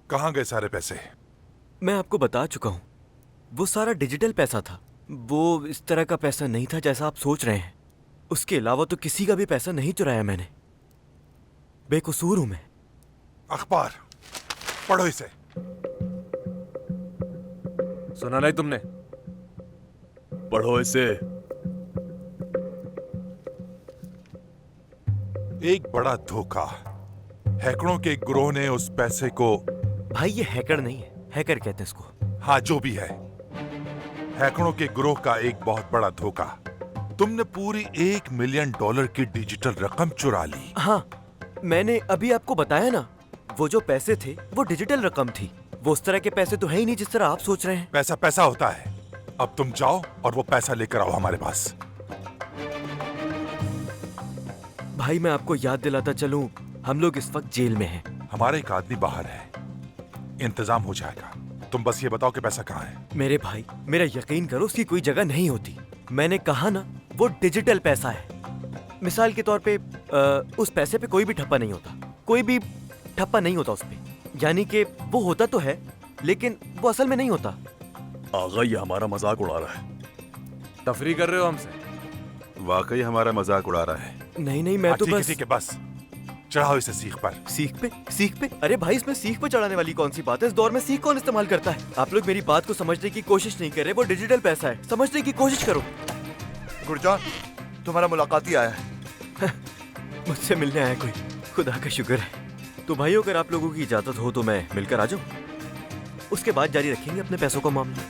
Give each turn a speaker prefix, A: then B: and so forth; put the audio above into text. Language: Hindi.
A: कहाँ गए सारे पैसे?
B: मैं आपको बता चुका हूँ, वो सारा डिजिटल पैसा था। वो इस तरह का पैसा नहीं था जैसा आप सोच रहे हैं। उसके अलावा तो किसी का भी पैसा नहीं चुराया मैंने। बेकसूर हूं मैं।
A: अखबार पढ़ो इसे।
C: सुना नहीं तुमने? पढ़ो इसे।
A: एक बड़ा धोखा। हैकरों के एक गिरोह ने उस पैसे को।
B: भाई ये हैकर नहीं है, हैकर कहते हैं इसको।
A: हाँ, जो भी है, हैकरों के गिरोह का एक बहुत बड़ा धोखा। तुमने पूरी $1 मिलियन की डिजिटल रकम चुरा ली।
B: हाँ, मैंने अभी आपको बताया ना, वो जो पैसे थे वो डिजिटल रकम थी। वो उस तरह के पैसे तो है ही नहीं जिस तरह आप सोच रहे हैं।
A: पैसा पैसा होता है। अब तुम जाओ और वो पैसा लेकर आओ हमारे पास।
B: भाई मैं आपको याद दिलाता चलूं, हम लोग इस वक्त जेल में हैं।
A: हमारा एक आदमी बाहर है, इंतजाम हो जाएगा। तुम बस ये बताओ कि पैसा कहाँ है।
B: मेरे भाई, मेरा यकीन करो, उसकी कोई जगह नहीं होती। मैंने कहा ना, वो डिजिटल पैसा है। मिसाल के तौर पे उस पैसे पे कोई भी ठप्पा नहीं होता। कोई भी ठप्पा नहीं होता उस पे। यानी कि वो होता तो है, लेकिन वो असल में नहीं होता।
C: आगा ये हमारा मजाक उड़ा रहा है। तफरी कर रहे हो हमसे?
D: वाकई हमारा मजाक उड़ा रहा है।
B: नहीं नहीं, मैं तो
A: ठीक है,
B: बस
A: ठीक है, बस चढ़ाओ इसे सीख पर।
B: सीख पे। अरे भाई, इसमें सीख पे चढ़ाने वाली कौन सी बात है? इस दौर में सीख कौन इस्तेमाल करता है? आप लोग मेरी बात को समझने की कोशिश नहीं कर रहे। वो डिजिटल पैसा है, समझने की कोशिश करो।
E: गुरजान, तुम्हारा मुलाकाती आया है।
B: मुझसे मिलने आया कोई? खुदा का शुक्र है। तो भाई, अगर आप लोगों की इजाजत हो तो मैं मिलकर आ जाऊं, उसके बाद जारी रखेंगे अपने पैसों का मामला।